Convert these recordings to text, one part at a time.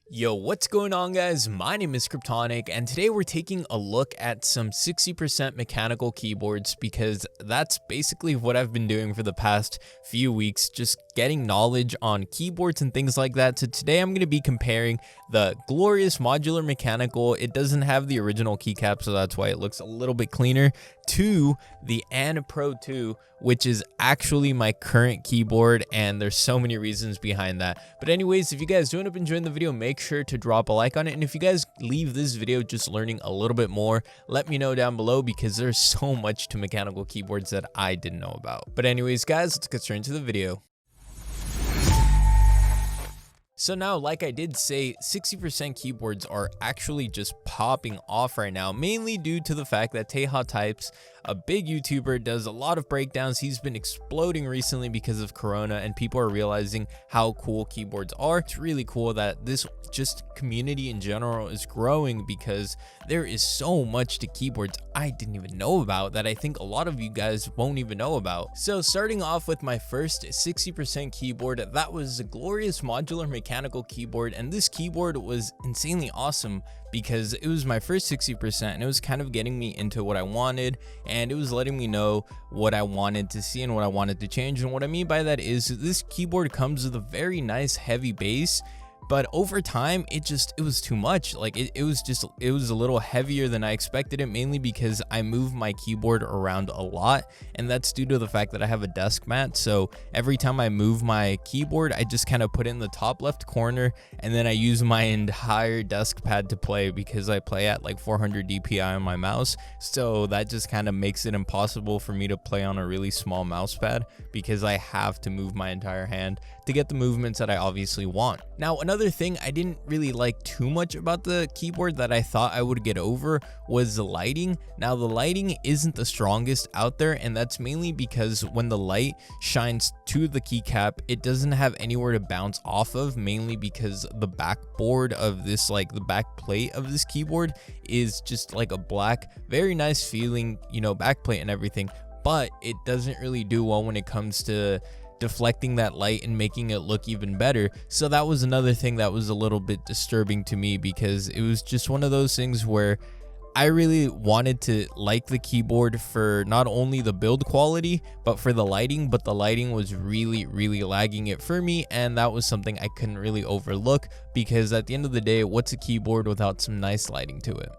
Yo, what's going on, guys? My name is Kryptonic, and today we're taking a look at some 60% mechanical keyboards because that's basically what I've been doing for the past few weeks, just getting knowledge on keyboards and things like that. So today I'm going to be comparing the glorious modular mechanical. It doesn't have the original keycap, so that's why it looks a little bit cleaner, to the Pro 2, which is actually my current keyboard, and there's so many reasons behind that. But anyways, if you guys do end up enjoying the video, make sure to drop a like on it, and if you guys leave this video just learning a little bit more, let me know down below because there's so much to mechanical keyboards that I didn't know about. But anyways, guys, let's get straight into the video. So now, like I did say, 60% keyboards are actually just popping off right now, mainly due to the fact that Teja Types, a big YouTuber, does a lot of breakdowns. He's been exploding recently because of Corona, and people are realizing how cool keyboards are. It's really cool that this just community in general is growing because there is so much to keyboards I didn't even know about that I think a lot of you guys won't even know about. So starting off with my first 60% keyboard, that was a glorious modular mechanical keyboard, and this keyboard was insanely awesome because it was my first 60% and it was kind of getting me into what I wanted, and it was letting me know what I wanted to see and what I wanted to change. And what I mean by that is this keyboard comes with a very nice heavy bass, but over time it was too much. Like it was a little heavier than I expected it, mainly because I move my keyboard around a lot, and that's due to the fact that I have a desk mat. So every time I move my keyboard, I just kind of put it in the top left corner, and then I use my entire desk pad to play because I play at like 400 DPI on my mouse. So that just kind of makes it impossible for me to play on a really small mouse pad because I have to move my entire hand to get the movements that I obviously want. Now, another thing I didn't really like too much about the keyboard that I thought I would get over was the lighting. Now, the lighting isn't the strongest out there, and that's mainly because when the light shines to the keycap, it doesn't have anywhere to bounce off of, mainly because the backboard of this, like the back plate of this keyboard, is just like a black, very nice feeling, backplate and everything, but it doesn't really do well when it comes to deflecting that light and making it look even better. So that was another thing that was a little bit disturbing to me, because it was just one of those things where I really wanted to like the keyboard for not only the build quality but for the lighting, but the lighting was really lagging it for me, and that was something I couldn't really overlook, because at the end of the day, what's a keyboard without some nice lighting to it?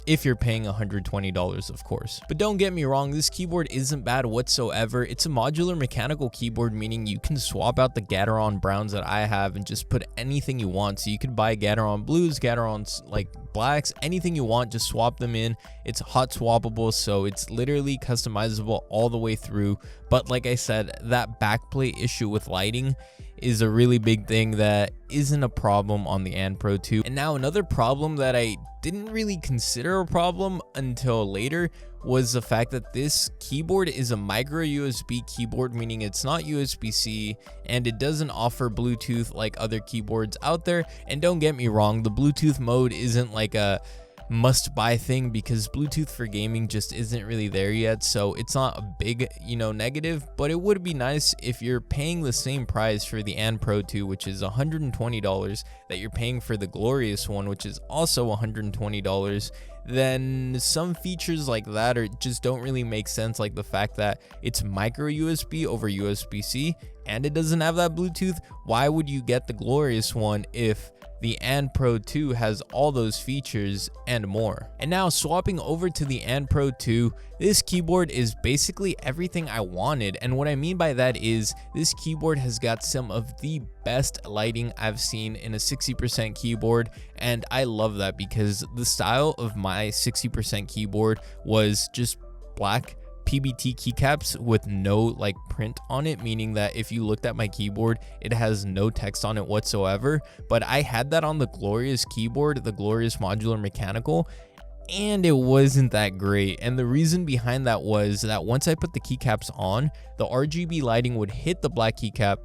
If you're paying $120, of course. But don't get me wrong, this keyboard isn't bad whatsoever. It's a modular mechanical keyboard, meaning you can swap out the Gateron browns that I have and just put anything you want. So you could buy Gateron blues, Gateron like blacks, anything you want, just swap them in. It's hot swappable, so it's literally customizable all the way through. But like I said, that backplate issue with lighting is a really big thing that isn't a problem on the Pro 2. And now another problem that I didn't really consider a problem until later was the fact that this keyboard is a micro USB keyboard, meaning it's not USB-C, and it doesn't offer Bluetooth like other keyboards out there. And don't get me wrong, the Bluetooth mode isn't like a must-buy thing because Bluetooth for gaming just isn't really there yet, so it's not a big negative. But it would be nice if you're paying the same price for the Pro 2, which is $120, that you're paying for the glorious one, which is also $120, then some features like that just don't really make sense, like the fact that it's micro USB over USB-C and it doesn't have that Bluetooth. Why would you get the glorious one if the Pro 2 has all those features and more? And now swapping over to the Pro 2, this keyboard is basically everything I wanted. And what I mean by that is this keyboard has got some of the best lighting I've seen in a 60% keyboard, and I love that because the style of my 60% keyboard was just black PBT keycaps with no like print on it, meaning that if you looked at my keyboard, it has no text on it whatsoever. But I had that on the glorious keyboard, the glorious modular mechanical, and it wasn't that great. And the reason behind that was that once I put the keycaps on, the RGB lighting would hit the black keycap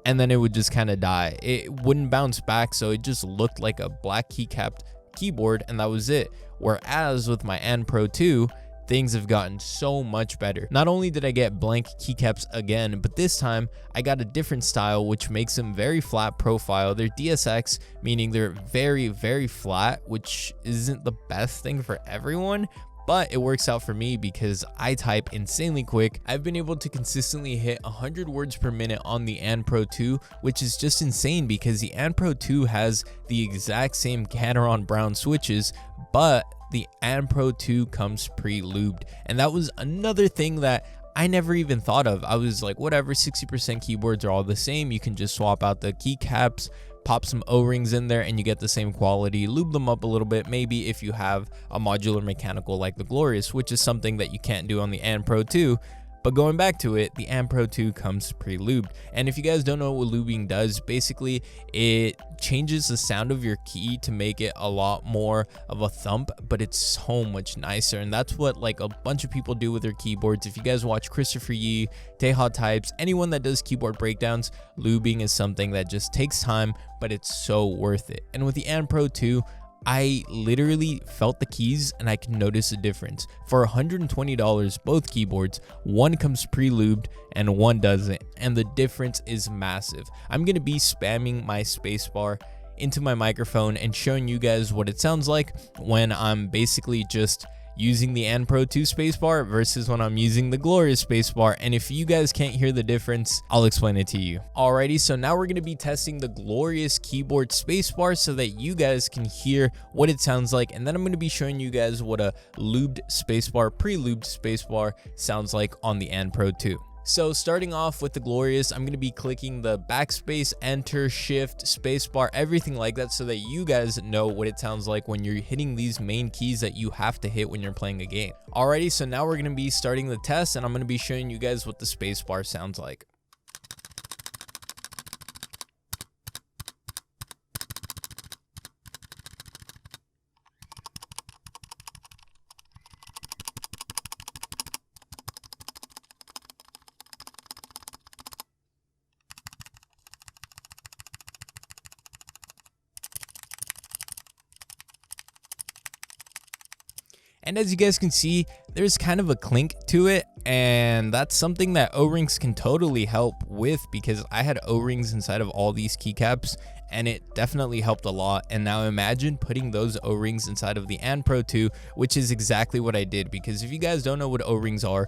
and then it would just kind of die. It wouldn't bounce back, so it just looked like a black keycapped keyboard, and that was it. Whereas with my Pro 2, things have gotten so much better. Not only did I get blank keycaps again, but this time I got a different style which makes them very flat profile. They're DSX, meaning they're very, very flat, which isn't the best thing for everyone, but it works out for me because I type insanely quick. I've been able to consistently hit 100 words per minute on the Pro 2, which is just insane because the Pro 2 has the exact same Cateron Brown switches, but the Pro 2 comes pre-lubed. And that was another thing that I never even thought of. I was like, whatever, 60% keyboards are all the same. You can just swap out the keycaps, pop some O-rings in there, and you get the same quality. Lube them up a little bit, maybe if you have a modular mechanical like the Glorious, which is something that you can't do on the Pro 2. But going back to it, the Pro 2 comes pre-lubed. And if you guys don't know what lubing does, basically it changes the sound of your key to make it a lot more of a thump, but it's so much nicer. And that's what like a bunch of people do with their keyboards. If you guys watch Christopher Yee, Teha Types, anyone that does keyboard breakdowns, lubing is something that just takes time, but it's so worth it. And with the Pro 2, I literally felt the keys and I can notice a difference. For $120, both keyboards, one comes pre-lubed and one doesn't, and the difference is massive. I'm going to be spamming my spacebar into my microphone and showing you guys what it sounds like when I'm basically just using the Pro 2 spacebar versus when I'm using the Glorious spacebar. And if you guys can't hear the difference, I'll explain it to you. Alrighty, so now we're going to be testing the Glorious keyboard spacebar so that you guys can hear what it sounds like. And then I'm going to be showing you guys what a lubed spacebar, pre-lubed spacebar sounds like on the Pro 2. So starting off with the Glorious, I'm going to be clicking the backspace, enter, shift, spacebar, everything like that so that you guys know what it sounds like when you're hitting these main keys that you have to hit when you're playing a game. Alrighty, so now we're going to be starting the test and I'm going to be showing you guys what the spacebar sounds like. And as you guys can see, there's kind of a clink to it, and that's something that O-rings can totally help with because I had O-rings inside of all these keycaps and it definitely helped a lot. And now imagine putting those O-rings inside of the Pro 2, which is exactly what I did. Because if you guys don't know what O-rings are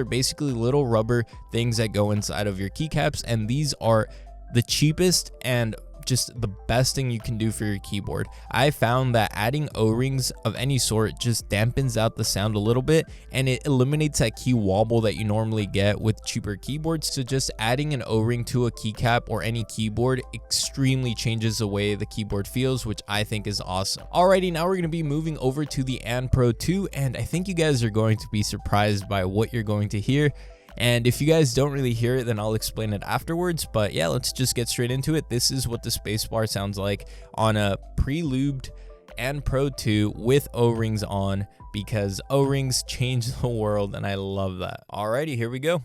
basically little rubber things that go inside of your keycaps, and these are the cheapest and just the best thing you can do for your keyboard. I found that adding O-rings of any sort just dampens out the sound a little bit and it eliminates that key wobble that you normally get with cheaper keyboards. So just adding an O-ring to a keycap or any keyboard extremely changes the way the keyboard feels, which I think is awesome. Alrighty, now we're going to be moving over to the Pro 2, and I think you guys are going to be surprised by what you're going to hear. And if you guys don't really hear it, then I'll explain it afterwards. But yeah, let's just get straight into it. This is what the spacebar sounds like on a pre-lubed Pro 2 with O-rings on, because O-rings change the world and I love that. Alrighty, here we go.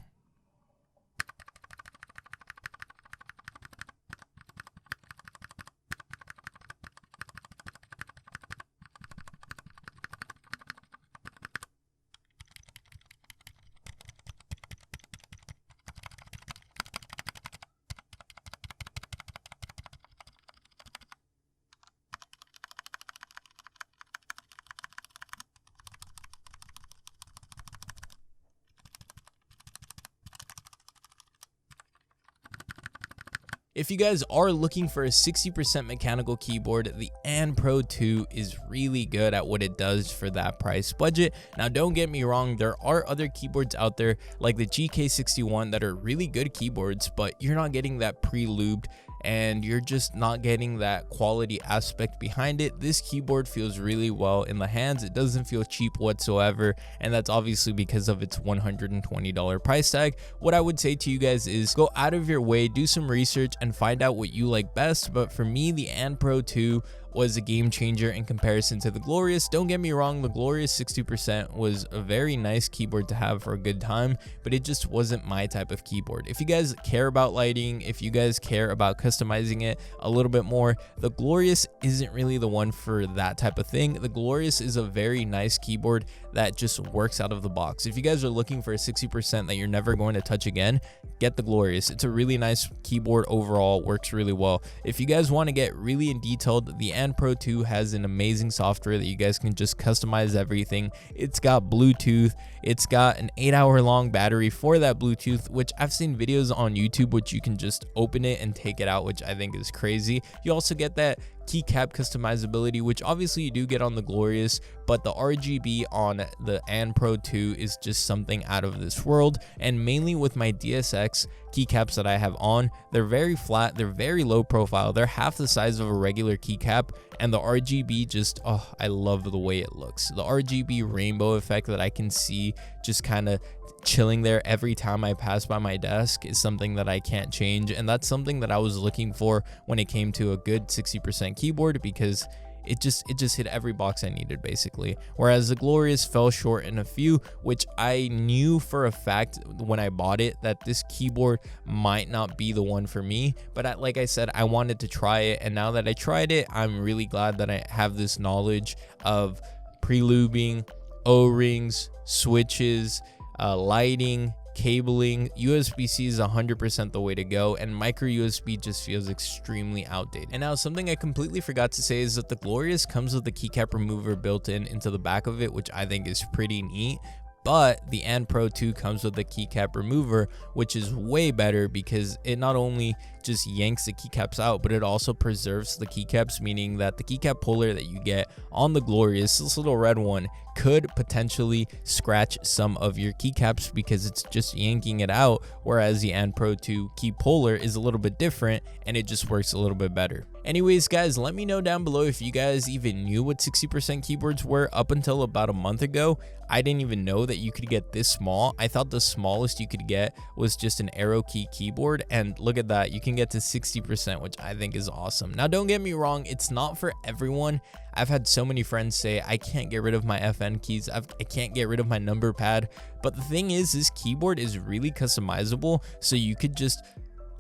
If you guys are looking for a 60% mechanical keyboard, the Pro 2 is really good at what it does for that price budget. Now, don't get me wrong, there are other keyboards out there like the GK61 that are really good keyboards, but you're not getting that pre-lubed and you're just not getting that quality aspect behind it. This keyboard feels really well in the hands. It doesn't feel cheap whatsoever, and that's obviously because of its $120 price tag. What I would say to you guys is go out of your way, do some research, and find out what you like best. But for me, the Pro 2 was a game changer in comparison to the Glorious. Don't get me wrong, the Glorious 60% was a very nice keyboard to have for a good time, but it just wasn't my type of keyboard. If you guys care about lighting, if you guys care about customizing it a little bit more, the Glorious isn't really the one for that type of thing. The Glorious is a very nice keyboard that just works out of the box. If you guys are looking for a 60% that you're never going to touch again, get the Glorious. It's a really nice keyboard overall, works really well. If you guys want to get really in detailed, the And Pro 2 has an amazing software that you guys can just customize everything. It's got Bluetooth, it's got an 8-hour long battery for that Bluetooth, which I've seen videos on YouTube which you can just open it and take it out, which I think is crazy. You also get that keycap customizability, which obviously you do get on the Glorious, but the RGB on the And Pro 2 is just something out of this world. And mainly with my DSX keycaps that I have on, they're very flat, they're very low profile, they're half the size of a regular keycap, and the RGB just, oh, I love the way it looks. The RGB rainbow effect that I can see just kind of chilling there every time I pass by my desk is something that I can't change, and that's something that I was looking for when it came to a good 60% keyboard, because it just hit every box I needed basically. Whereas the Glorious fell short in a few, which I knew for a fact when I bought it that this keyboard might not be the one for me, but like I said, I wanted to try it, and now that I tried it, I'm really glad that I have this knowledge of pre-lubing, O-rings, switches, lighting, cabling. USB-C is 100% the way to go, and micro USB just feels extremely outdated. And now something I completely forgot to say is that the Glorious comes with the keycap remover built in into the back of it, which I think is pretty neat. But the And Pro 2 comes with the keycap remover, which is way better because it not only just yanks the keycaps out, but it also preserves the keycaps, meaning that the keycap puller that you get on the Glorious, this little red one, could potentially scratch some of your keycaps because it's just yanking it out, whereas the And Pro 2 key puller is a little bit different and it just works a little bit better. Anyways, guys, let me know down below if you guys even knew what 60% keyboards were. Up until about a month ago, I didn't even know that you could get this small. I thought the smallest you could get was just an arrow key keyboard, and look at that, you can get to 60%, which I think is awesome. Now, don't get me wrong, it's not for everyone. I've had so many friends say, I can't get rid of my FN keys, I can't get rid of my number pad, but the thing is, this keyboard is really customizable, so you could just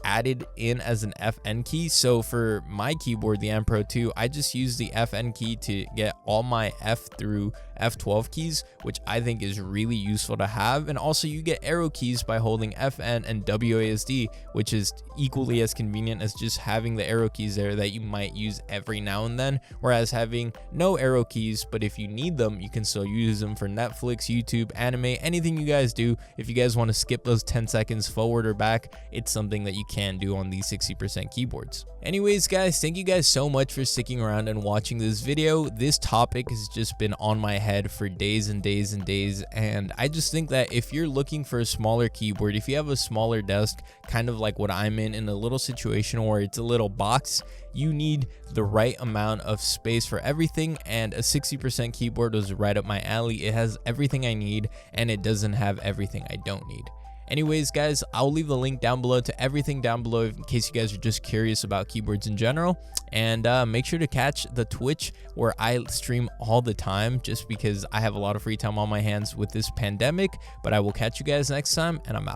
added in as an FN key. So for my keyboard, the And Pro 2, I just use the FN key to get all my F through F12 keys, which I think is really useful to have. And also you get arrow keys by holding FN and WASD, which is equally as convenient as just having the arrow keys there that you might use every now and then, whereas having no arrow keys, but if you need them, you can still use them for Netflix, YouTube, anime, anything you guys do. If you guys want to skip those 10 seconds forward or back, it's something that you can do on these 60% keyboards. Anyways, guys, thank you guys so much for sticking around and watching this video. This topic has just been on my head for days and days and days, and I just think that if you're looking for a smaller keyboard, if you have a smaller desk, kind of like what I'm in a little situation where it's a little box, you need the right amount of space for everything, and a 60% keyboard was right up my alley. It has everything I need, and it doesn't have everything I don't need. Anyways, guys, I'll leave the link down below to everything down below in case you guys are just curious about keyboards in general. And make sure to catch the Twitch where I stream all the time just because I have a lot of free time on my hands with this pandemic. But I will catch you guys next time, and I'm out.